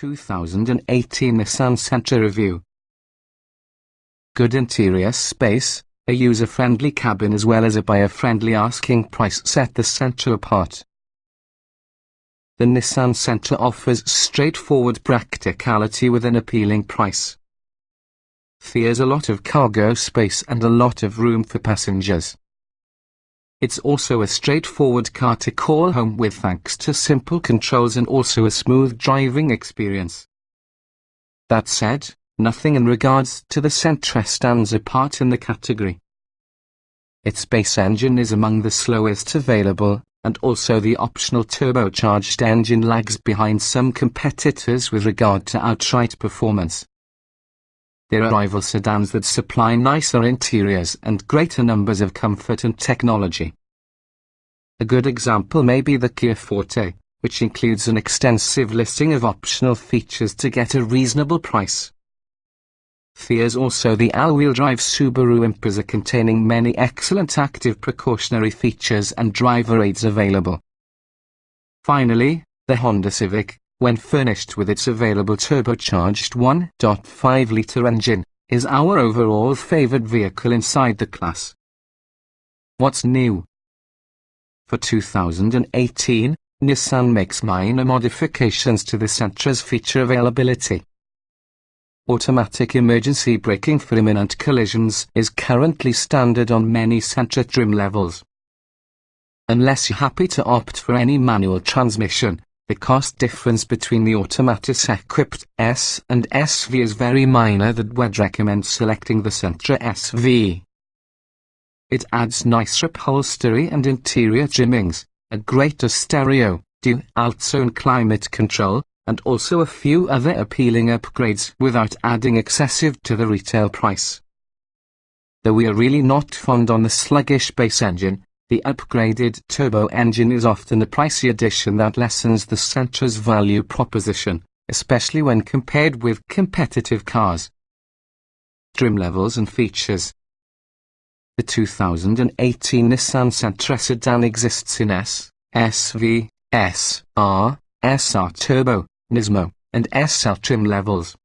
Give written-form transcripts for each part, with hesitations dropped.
2018 Nissan Sentra review. Good interior space, a user-friendly cabin as well as a buyer-friendly asking price set the Sentra apart. The Nissan Sentra offers straightforward practicality with an appealing price. There's a lot of cargo space and a lot of room for passengers. It's also a straightforward car to call home with thanks to simple controls and also a smooth driving experience. That said, nothing in regards to the Sentra stands apart in the category. Its base engine is among the slowest available, and also the optional turbocharged engine lags behind some competitors with regard to outright performance. There are rival sedans that supply nicer interiors and greater numbers of comfort and technology. A good example may be the Kia Forte, which includes an extensive listing of optional features to get a reasonable price. There's also the all-wheel drive Subaru Impreza containing many excellent active precautionary features and driver aids available. Finally, the Honda Civic, when furnished with its available turbocharged 1.5-litre engine, is our overall favored vehicle inside the class. What's new? For 2018, Nissan makes minor modifications to the Sentra's feature availability. Automatic emergency braking for imminent collisions is currently standard on many Sentra trim levels. Unless you're happy to opt for any manual transmission, the cost difference between the automatic-equipped S and SV is very minor that would recommend selecting the Sentra SV. It adds nicer upholstery and interior trimmings, a greater stereo, dual-zone climate control, and also a few other appealing upgrades without adding excessive to the retail price. Though we are really not fond on the sluggish base engine, the upgraded turbo engine is often a pricey addition that lessens the Sentra's value proposition, especially when compared with competitive cars. Trim levels and features. The 2018 Nissan Sentra sedan exists in S, SV, SR, SR Turbo, Nismo, and SL trim levels.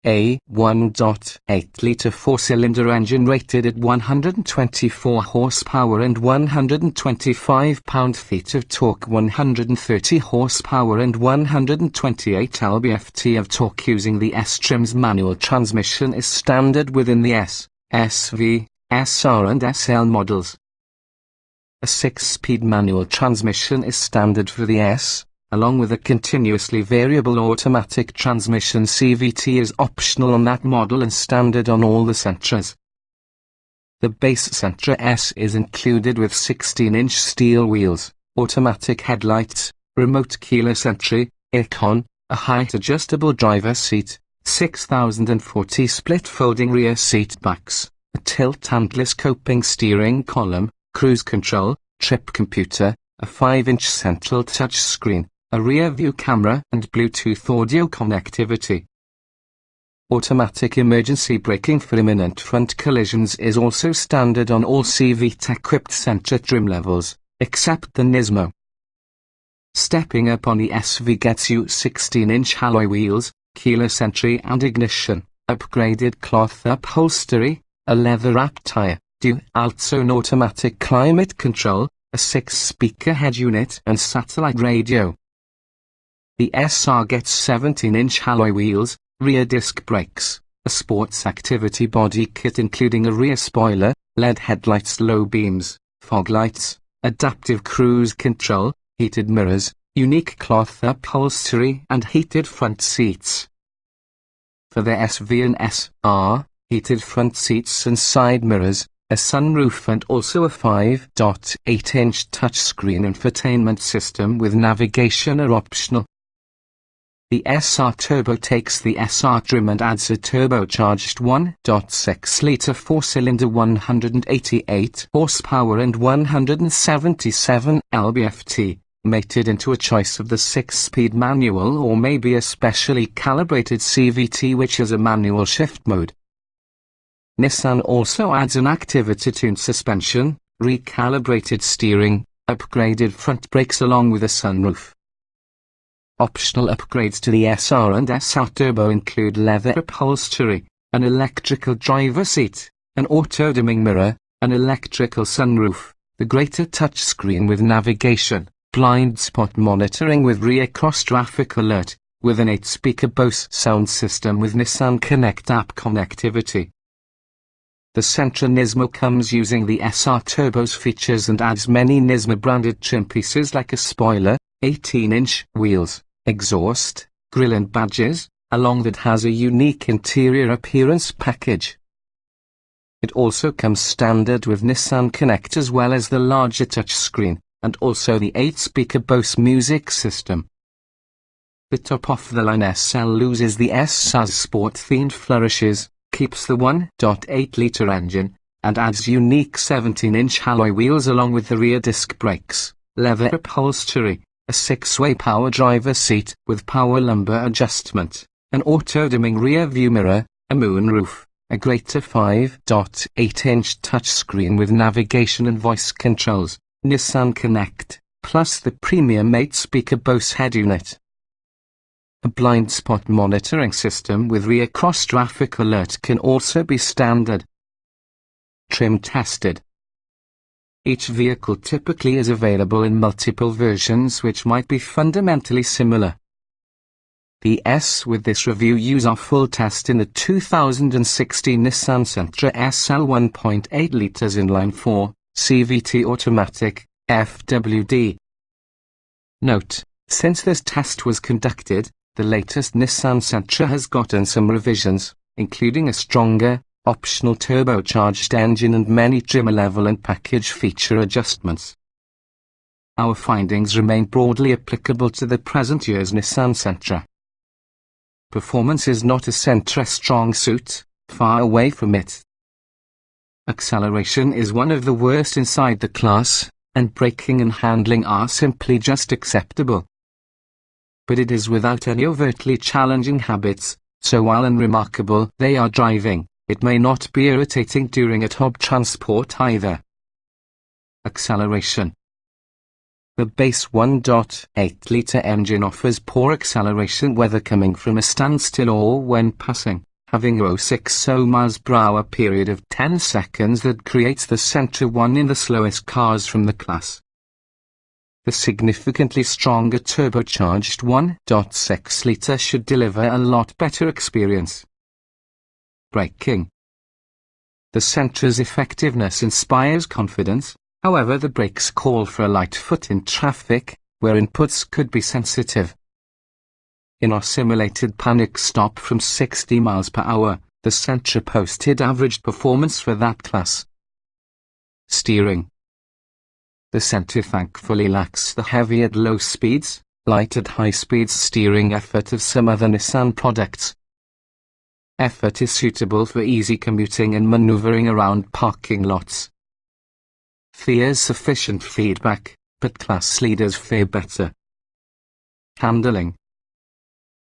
A 1.8-litre four-cylinder engine rated at 124 horsepower and 125 pound-feet of torque, 130 horsepower and 128 lb-ft of torque using the S-trim's manual transmission is standard within the S, SV, SR and SL models. A 6-speed manual transmission is standard for the S, along with a continuously variable automatic transmission. CVT is optional on that model and standard on all the Sentras. The base Sentra S is included with 16-inch steel wheels, automatic headlights, remote keyless entry, aircon, a height-adjustable driver seat, 6040 split-folding rear seat backs, a tilt and telescoping steering column, cruise control, trip computer, a 5-inch central touchscreen, a rear-view camera and Bluetooth audio connectivity. Automatic emergency braking for imminent front collisions is also standard on all CVT-equipped Sentra trim levels, except the Nismo. Stepping up on the SV gets you 16-inch alloy wheels, keyless entry and ignition, upgraded cloth upholstery, a leather-wrapped tire, dual-zone automatic climate control, a 6-speaker head unit and satellite radio. The SR gets 17-inch alloy wheels, rear disc brakes, a sports activity body kit including a rear spoiler, LED headlights, low beams, fog lights, adaptive cruise control, heated mirrors, unique cloth upholstery and heated front seats. For the SV and SR, heated front seats and side mirrors, a sunroof and also a 5.8-inch touchscreen infotainment system with navigation are optional. The SR Turbo takes the SR trim and adds a turbocharged 1.6-litre four-cylinder 188 horsepower and 177 lb-ft, mated into a choice of the 6-speed manual or maybe a specially calibrated CVT which has a manual shift mode. Nissan also adds an activity-tuned suspension, recalibrated steering, upgraded front brakes along with a sunroof. Optional upgrades to the SR and SR Turbo include leather upholstery, an electrical driver seat, an auto-dimming mirror, an electrical sunroof, the greater touchscreen with navigation, blind spot monitoring with rear cross-traffic alert, with an 8-speaker Bose sound system with Nissan Connect app connectivity. The Sentra Nismo comes using the SR Turbo's features and adds many Nismo-branded trim pieces like a spoiler, 18-inch wheels, exhaust, grille and badges, along that has a unique interior appearance package. It also comes standard with Nissan Connect as well as the larger touchscreen, and also the 8-speaker Bose music system. The top-of-the-line SL loses the SR's sport-themed flourishes, keeps the 1.8-litre engine, and adds unique 17-inch alloy wheels along with the rear disc brakes, leather upholstery, a 6-way power driver seat with power lumbar adjustment, an auto-dimming rear view mirror, a moonroof, a greater 5.8-inch touchscreen with navigation and voice controls, Nissan Connect, plus the premium 8-speaker Bose head unit. A blind spot monitoring system with rear cross-traffic alert can also be standard. Trim tested. Each vehicle typically is available in multiple versions which might be fundamentally similar. The S with this review use our full test in the 2016 Nissan Sentra SL 1.8 litres inline-4, CVT automatic, FWD. Note, since this test was conducted, the latest Nissan Sentra has gotten some revisions, including a stronger, optional turbocharged engine and many trim level and package feature adjustments. Our findings remain broadly applicable to the present year's Nissan Sentra. Performance is not a Sentra strong suit, far away from it. Acceleration is one of the worst inside the class, and braking and handling are simply just acceptable. But it is without any overtly challenging habits, so while unremarkable they are driving, it may not be irritating during a top transport either. Acceleration. The base 1.8-litre engine offers poor acceleration whether coming from a standstill or when passing, having a 060 mph period of 10 seconds that creates the Sentra 1 in the slowest cars from the class. The significantly stronger turbocharged 1.6-litre should deliver a lot better experience. Braking. The Sentra's effectiveness inspires confidence, however the brakes call for a light foot in traffic, where inputs could be sensitive. In our simulated panic stop from 60 mph, the Sentra posted average performance for that class. Steering. The Sentra thankfully lacks the heavy at low speeds, light at high speeds steering effort of some other Nissan products. Effort is suitable for easy commuting and maneuvering around parking lots. Fears sufficient feedback, but class leaders fare better. Handling.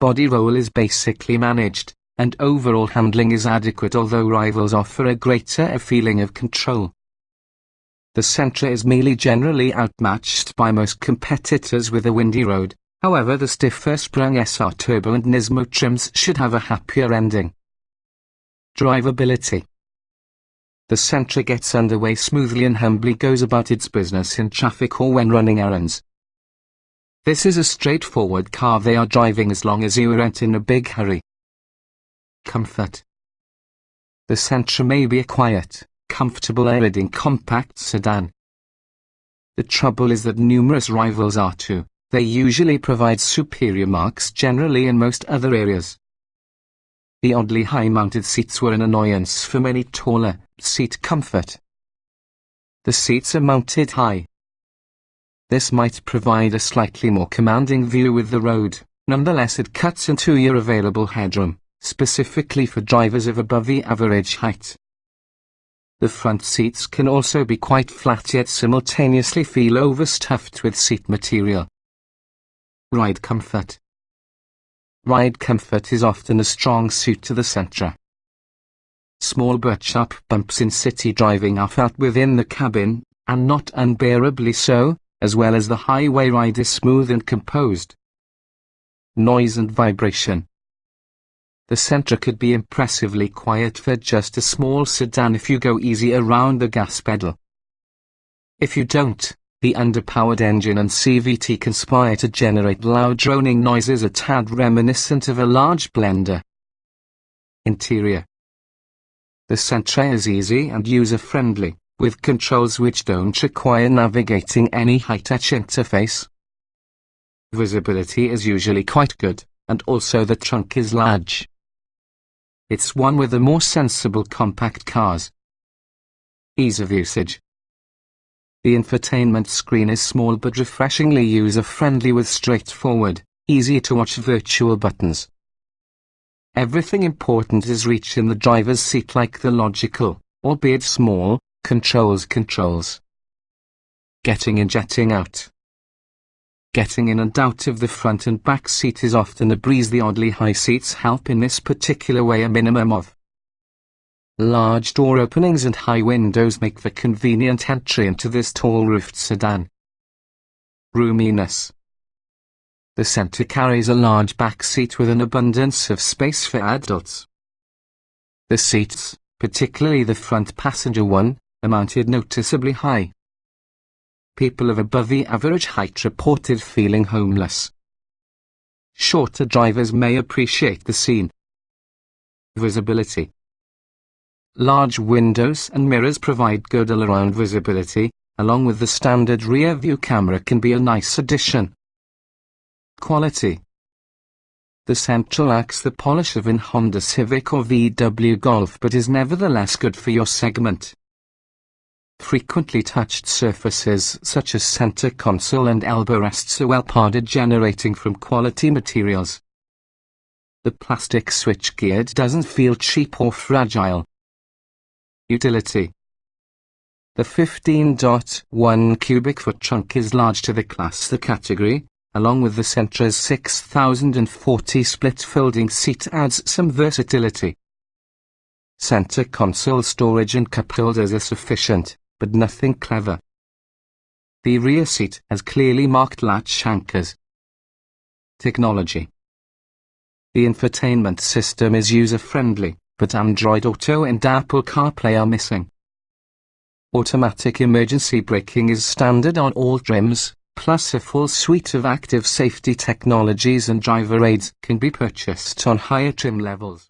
Body roll is basically managed, and overall handling is adequate although rivals offer a greater feeling of control. The Sentra is merely generally outmatched by most competitors with a windy road, however the stiffer sprung SR Turbo and Nismo trims should have a happier ending. Drivability. The Sentra gets underway smoothly and humbly goes about its business in traffic or when running errands. This is a straightforward car they are driving as long as you aren't in a big hurry. Comfort. The Sentra may be a quiet, comfortable riding compact sedan. The trouble is that numerous rivals are too. They usually provide superior marks generally in most other areas. The oddly high-mounted seats were an annoyance for many taller, seat comfort. The seats are mounted high. This might provide a slightly more commanding view with the road, nonetheless it cuts into your available headroom, specifically for drivers of above the average height. The front seats can also be quite flat yet simultaneously feel overstuffed with seat material. Ride comfort. Ride comfort is often a strong suit to the Sentra. Small but sharp bumps in city driving are felt within the cabin, and not unbearably so, as well as the highway ride is smooth and composed. noise and vibration. The Sentra could be impressively quiet for just a small sedan if you go easy around the gas pedal. If you don't, the underpowered engine and CVT conspire to generate loud droning noises a tad reminiscent of a large blender. Interior. The Sentra is easy and user-friendly, with controls which don't require navigating any high-touch interface. Visibility is usually quite good, and also the trunk is large. It's one with the more sensible compact cars. Ease of usage. The infotainment screen is small but refreshingly user-friendly with straightforward, easy-to-watch virtual buttons. Everything important is reached in the driver's seat like the logical, albeit small, controls. Getting in, jetting out. Getting in and out of the front and back seat is often a breeze. The oddly high seats help in this particular way. A minimum of large door openings and high windows make for convenient entry into this tall-roofed sedan. Roominess. The Sentra carries a large back seat with an abundance of space for adults. The seats, particularly the front passenger one, are mounted noticeably high. People of above the average height reported feeling homeless. Shorter drivers may appreciate the scene. Visibility. Large windows and mirrors provide good all-around visibility, along with the standard rear-view camera can be a nice addition. Quality. The Sentra lacks the polish of an Honda Civic or VW Golf but is nevertheless good for your segment. Frequently touched surfaces such as center console and elbow rests are well padded, generating from quality materials. The plastic switchgear doesn't feel cheap or fragile. Utility. The 15.1 cubic foot trunk is large to the class the category, along with the Sentra's 6040 split folding seat adds some versatility. Center console storage and cup holders are sufficient, but nothing clever. The rear seat has clearly marked latch anchors. Technology. The infotainment system is user-friendly, but Android Auto and Apple CarPlay are missing. Automatic emergency braking is standard on all trims, plus a full suite of active safety technologies and driver aids can be purchased on higher trim levels.